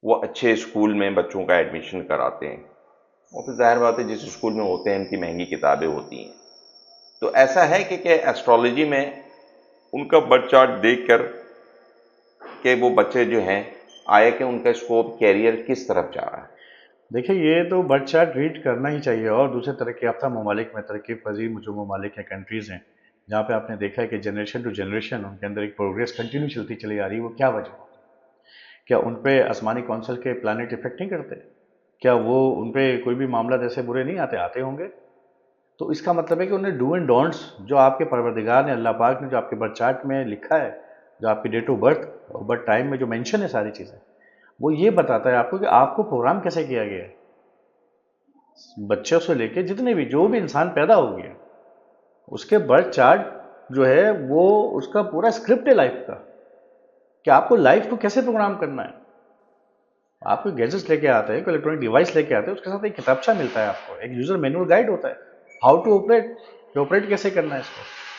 वो अच्छे स्कूल में बच्चों का एडमिशन कराते हैं, और फिर जाहिर बात है जिस स्कूल में होते हैं उनकी महंगी किताबें होती हैं। तो ऐसा है कि एस्ट्रोलॉजी में उनका बर्थ चार्ट देखकर कि वो बच्चे जो हैं आए कि उनका स्कोप कैरियर किस तरफ जा रहा है। देखिए, ये तो बर्थ चार्ट रीड करना ही चाहिए। और दूसरे तरक्की याफ्ता ममालिक में, तरक्की पजीर जो ममालिक हैं, कंट्रीज़ हैं, जहाँ पे आपने देखा है कि जनरेशन टू जनरेशन उनके अंदर एक प्रोग्रेस कंटिन्यू चलती चली आ रही है। वो क्या वजह होती है? क्या उन पे आसमानी कौंसल के प्लानट इफेक्ट नहीं करते? क्या वो उन पे कोई भी मामला जैसे बुरे नहीं आते? आते होंगे। तो इसका मतलब है कि उन्हें डू एंड डोंट्स जो आपके परवरदिगार ने, अल्लाह पाक ने जो आपके बर्थ चार्ट में लिखा है, जो आपकी डेट ऑफ बर्थ और बर्थ टाइम में जो मेंशन है सारी चीज़ें, वो ये बताता है आपको कि आपको प्रोग्राम कैसे किया गया है। बच्चों से लेके जितने भी जो भी इंसान पैदा हो गया, उसके बर्थ चार्ट जो है वो उसका पूरा स्क्रिप्ट है लाइफ का, कि आपको लाइफ को कैसे प्रोग्राम करना है। आप कोई गैजेट्स लेके आते हैं, कोई इलेक्ट्रॉनिक डिवाइस लेके आते हैं, उसके साथ एक किताबचा मिलता है, आपको एक यूजर मैनुअल गाइड होता है, हाउ टू ऑपरेट, कि ऑपरेट कैसे करना है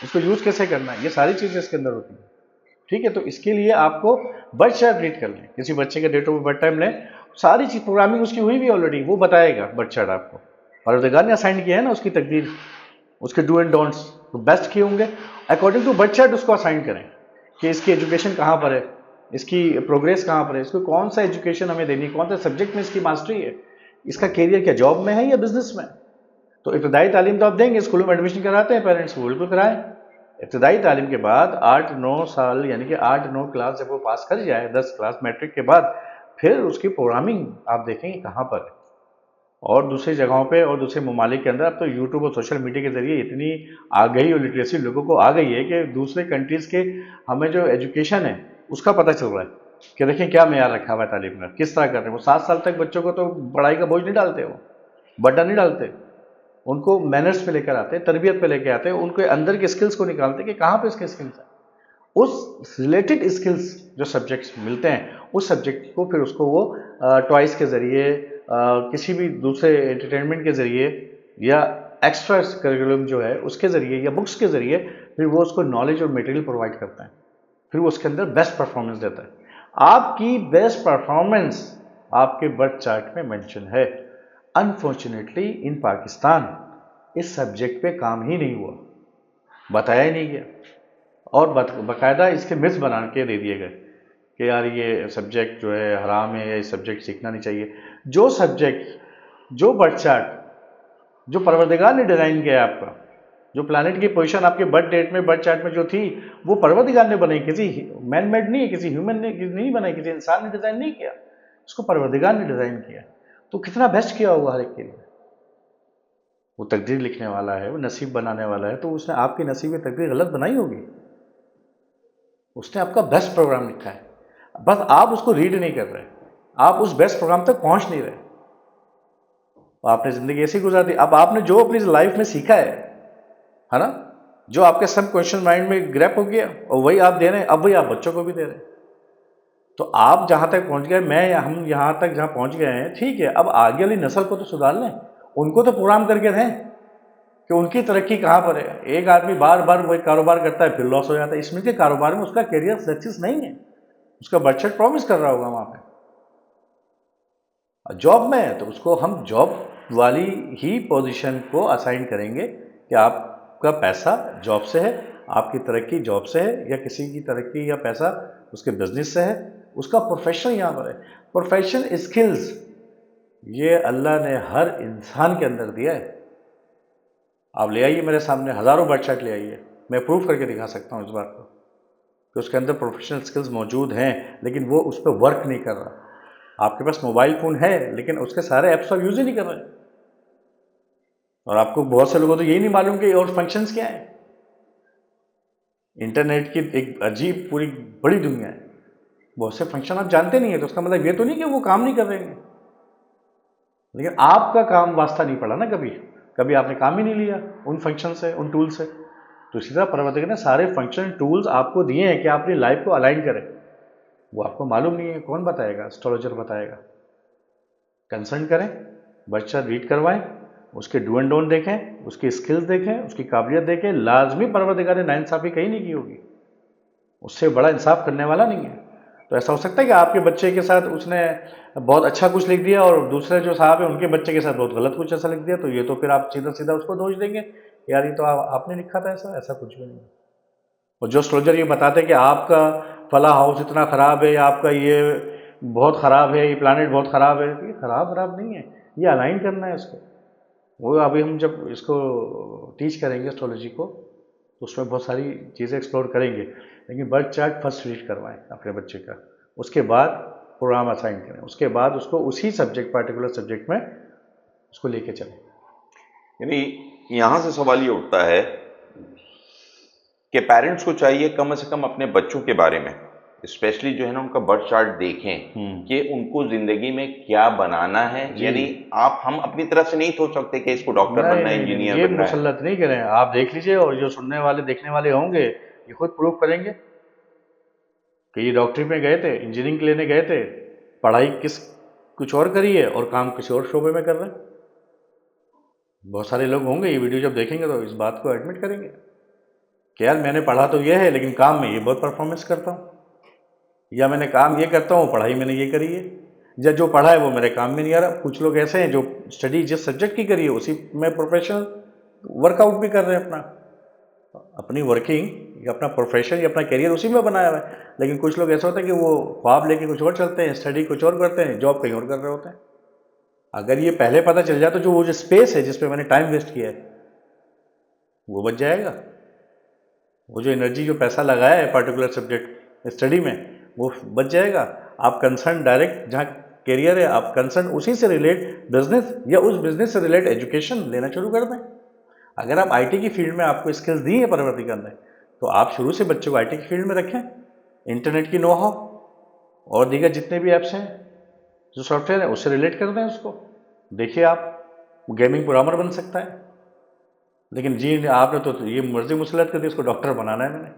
इसको यूज कैसे करना है, ये सारी चीजें इसके अंदर होती हैं। ठीक है, तो इसके लिए आपको बर्थ चार्ट रीड कर लें, किसी बच्चे का डेट ऑफ बर्थ टाइम लें, सारी चीज प्रोग्रामिंग उसकी हुई भी ऑलरेडी, वो बताएगा बर्थ चार्ट आपको। परवरदिगार ने असाइन किया है ना उसकी तकदीर, उसके डू एंड डोंट्स तो बेस्ट किए होंगे। अकॉर्डिंग टू बर्थ चार्ट उसको असाइन करें कि इसकी एजुकेशन कहाँ पर है, इसकी प्रोग्रेस कहाँ पर है, इसको कौन सा एजुकेशन हमें देनी, कौन सा सब्जेक्ट में इसकी मास्टरी है, इसका कैरियर क्या जॉब में है या बिजनेस में। तो इब्तदाई तालीम तो आप देंगे, स्कूलों में एडमिशन कराते हैं पेरेंट्स, वो बिल्कुल कराएं। इब्तदाई तालीम के बाद 8-9 साल, यानी कि 8-9 क्लास जब वो पास कर जाए, 10 क्लास मैट्रिक के बाद, फिर उसकी प्रोग्रामिंग आप देखेंगे कहाँ पर है। और दूसरी जगहों पे और दूसरे ममालिक के अंदर अब तो यूट्यूब और सोशल मीडिया के जरिए इतनी आ गई और लिटरेसी लोगों को आ गई है कि दूसरे कंट्रीज़ के हमें जो एजुकेशन है उसका पता चल रहा है कि देखें क्या मेयार रखा हुआ है तालीम में, किस तरह कर रहे हैं वो। 7 साल तक बच्चों को तो पढ़ाई का बोझ नहीं डालते, वो बर्डन नहीं डालते, उनको मैनर्स पे लेकर आते हैं, तरबियत पे लेकर आते हैं, उनके अंदर के स्किल्स को निकालते हैं कि कहाँ पे इसके स्किल्स हैं। उस रिलेटेड स्किल्स जो सब्जेक्ट्स मिलते हैं, उस सब्जेक्ट को फिर उसको वो टॉइस के ज़रिए, किसी भी दूसरे एंटरटेनमेंट के ज़रिए, या एक्स्ट्रा करिकुलम जो है उसके ज़रिए, या बुक्स के ज़रिए, फिर वो उसको नॉलेज और मटेरियल प्रोवाइड करता है, फिर वो उसके अंदर बेस्ट परफॉर्मेंस देता है। आपकी बेस्ट परफॉर्मेंस आपके बर्थ चार्ट में मेंशन है। अनफॉर्चुनेटली इन पाकिस्तान इस सब्जेक्ट पे काम ही नहीं हुआ, बताया ही नहीं गया, और बाकायदा इसके मिथ्स बना के दे दिए गए कि यार ये सब्जेक्ट जो है हराम है, ये सब्जेक्ट सीखना नहीं चाहिए। जो सब्जेक्ट, जो बर्थ चार्ट जो परवरदिगार ने डिज़ाइन किया है आपका, जो प्लानट की पोजीशन आपके बर्थ डेट में, बर्थ चार्ट में जो थी, वो परवरदिगार ने बनाई, किसी मैन मेड नहीं है, किसी ह्यूमन ने नहीं बनाई, किसी इंसान ने डिज़ाइन नहीं किया, उसको परवरदिगार ने डिज़ाइन किया। तो कितना बेस्ट किया होगा हर एक के लिए। वो तकदीर लिखने वाला है, वो नसीब बनाने वाला है, तो उसने आपकी नसीब में तकदीर गलत बनाई होगी? उसने आपका बेस्ट प्रोग्राम लिखा है, बस आप उसको रीड नहीं कर रहे, आप उस बेस्ट प्रोग्राम तक पहुंच नहीं रहे। आपने ज़िंदगी ऐसी गुजार दी। अब आपने जो अपनी लाइफ में सीखा है ना, जो आपके सब क्वेश्चन माइंड में ग्रैप हो गया, और वही आप दे रहे हैं, अब वही आप बच्चों को भी दे रहे हैं। तो आप जहाँ तक पहुँच गए, हम यहाँ तक जहाँ पहुँच गए हैं, ठीक है, अब आगे वाली नस्ल को तो सुधार लें, उनको तो प्रोग्राम करके दें कि उनकी तरक्की कहाँ पर है। एक आदमी बार बार वही कारोबार करता है, फिर लॉस हो जाता है, इसमें के कारोबार में उसका करियर सक्सेस नहीं है, उसका बजट प्रॉमिस कर रहा होगा वहाँ पे। जॉब में है तो उसको हम जॉब वाली ही पोजीशन को असाइन करेंगे कि आपका पैसा जॉब से है, आपकी तरक्की जॉब से है, या किसी की तरक्की या पैसा उसके बिजनेस से है, उसका प्रोफेशन यहाँ पर है। प्रोफेशन स्किल्स ये अल्लाह ने हर इंसान के अंदर दिया है। आप ले आइए मेरे सामने, हज़ारों बर्थ चार्ट ले आइए, मैं प्रूव करके दिखा सकता हूँ इस बात को कि उसके अंदर प्रोफेशनल स्किल्स मौजूद हैं, लेकिन वो उस पर वर्क नहीं कर रहा। आपके पास मोबाइल फ़ोन है, लेकिन उसके सारे ऐप्स आप यूज़ ही नहीं कर रहे। और आपको बहुत से लोगों को तो यही नहीं मालूम कि और फंक्शंस क्या हैं। इंटरनेट की एक अजीब पूरी बड़ी दुनिया है, बहुत से फंक्शन आप जानते नहीं है, तो उसका मतलब ये तो नहीं कि वो काम नहीं कर रहे हैं, लेकिन आपका काम वास्ता नहीं पड़ा ना कभी, कभी आपने काम ही नहीं लिया उन फंक्शन से, उन टूल से। तो इसी तरह परवरदिगार ने सारे फंक्शन टूल्स आपको दिए हैं कि आप अपनी लाइफ को अलाइन करें, वो आपको मालूम नहीं है, कौन बताएगा? एस्ट्रोलॉजर बताएगा। कंसल्ट करें, बच्चा रीड करवाएं, उसके डू एंड डोंट देखें, उसकी स्किल्स देखें, उसकी काबिलियत देखें। लाजमी परवरदिगार ने नाइंसाफ़ी कहीं नहीं की होगी, उससे बड़ा इंसाफ करने वाला नहीं है। तो ऐसा हो सकता है कि आपके बच्चे के साथ उसने बहुत अच्छा कुछ लिख दिया और दूसरे जो साहब है उनके बच्चे के साथ बहुत गलत कुछ ऐसा लिख दिया, तो ये तो फिर आप सीधा सीधा उसको दोष देंगे, यार ये तो आपने लिखा था ऐसा, ऐसा कुछ भी नहीं। और जो एस्ट्रोलॉजर ये बताते हैं कि आपका फला हाउस इतना ख़राब है या आपका ये बहुत ख़राब है, ये प्लानट बहुत ख़राब है, ये ख़राब नहीं है, ये अलाइन करना है इसको। वो अभी हम जब इसको टीच करेंगे एस्ट्रोलॉजी को तो उसमें बहुत सारी चीज़ें एक्सप्लोर करेंगे, लेकिन बर्थ चार्ट फर्स्ट रीड करवाएं अपने बच्चे का, उसके बाद प्रोग्राम असाइन करें, उसके बाद उसको उसी सब्जेक्ट पर्टिकुलर सब्जेक्ट में उसको लेके चलें। यानी यहाँ से सवाल ये उठता है कि पेरेंट्स को चाहिए कम से कम अपने बच्चों के बारे में स्पेशली जो है ना उनका बर्थ चार्ट देखें कि उनको जिंदगी में क्या बनाना है। यानी हम अपनी तरफ से नहीं सोच सकते कि इसको डॉक्टर बनना है, इंजीनियर ये बनना है। मुसल्लत नहीं करें, आप देख लीजिए और जो सुनने वाले देखने वाले होंगे ये खुद प्रूव करेंगे कि ये डॉक्टरी में गए थे, इंजीनियरिंग लेने गए थे, पढ़ाई कुछ और करी है और काम किसी और शोबे में कर रहे हैं। बहुत सारे लोग होंगे ये वीडियो जब देखेंगे तो इस बात को एडमिट करेंगे कि यार मैंने पढ़ा तो ये है लेकिन काम में ये बहुत परफॉर्मेंस करता हूँ, या मैंने काम ये करता हूँ पढ़ाई मैंने ये करी है, या जो पढ़ा है वो मेरे काम में नहीं आ रहा। कुछ लोग ऐसे हैं जो स्टडी जिस सब्जेक्ट की करी है उसी में प्रोफेशनल वर्कआउट भी कर रहे हैं, अपनी वर्किंग या अपना प्रोफेशन या अपना करियर उसी में बनाया हुआ है। लेकिन कुछ लोग ऐसा होता है कि वो ख्वाब लेके कुछ और चलते हैं, स्टडी कुछ और करते हैं, जॉब कहीं और कर रहे होते हैं। अगर ये पहले पता चल जाए तो जो वो जो स्पेस है जिस पे मैंने टाइम वेस्ट किया है वो बच जाएगा, वो जो एनर्जी जो पैसा लगाया है पर्टिकुलर सब्जेक्ट स्टडी में वो बच जाएगा। आप कंसर्न डायरेक्ट जहाँ करियर है आप कंसर्न उसी से रिलेट बिजनेस या उस बिजनेस से रिलेट एजुकेशन लेना शुरू कर दें। अगर आप आईटी की फील्ड में आपको स्किल्स दी है परवर्ती करने तो आप शुरू से बच्चों को आईटी की फील्ड में रखें, इंटरनेट की नो हाउ और दीगर जितने भी ऐप्स हैं जो सॉफ्टवेयर है उससे रिलेट कर दें उसको। देखिए आप गेमिंग प्रोग्रामर बन सकता है, लेकिन जी आपने तो ये मर्जी मुसलत कर दी उसको डॉक्टर बनाना है। मैंने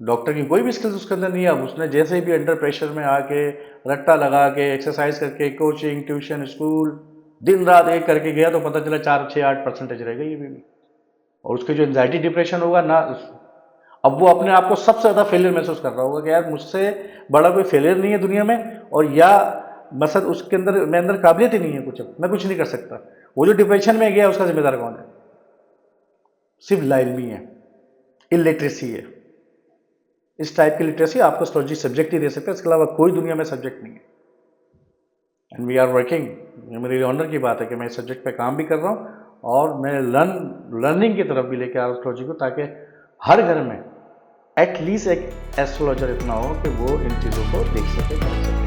डॉक्टर की कोई भी स्किल्स उसके अंदर नहीं है। अब उसने जैसे भी अंडर प्रेशर में आके रट्टा लगा के एक्सरसाइज करके कोचिंग ट्यूशन स्कूल दिन रात एक करके गया तो पता चला 4-6-8% रह गई भी। और उसके जो एंजाइटी डिप्रेशन होगा ना, अब वो अपने आप को सबसे ज़्यादा फेलियर महसूस कर रहा होगा कि यार मुझसे बड़ा कोई फेलियर नहीं है दुनिया में, और या मसद उसके अंदर मेरे अंदर काबिलियत ही नहीं है कुछ, मैं कुछ नहीं कर सकता। वो जो डिप्रेशन में गया उसका जिम्मेदार कौन है? सिर्फ लाइलमी है, इलिटरेसी है। इस टाइप की लिटरेसी आपको एस्ट्रोलॉजी सब्जेक्ट ही दे सकता है, इसके अलावा कोई दुनिया में सब्जेक्ट नहीं है। एंड वी आर वर्किंग, मेरी ऑनर की बात है कि मैं इस सब्जेक्ट पे काम भी कर रहा हूँ और मैं लर्निंग की तरफ भी लेके आ रहा हूँ एस्ट्रोलॉजी को, ताकि हर घर में एटलीस्ट एक एस्ट्रोलॉजर इतना हो कि वो इन चीज़ों को देख सके, कर सके।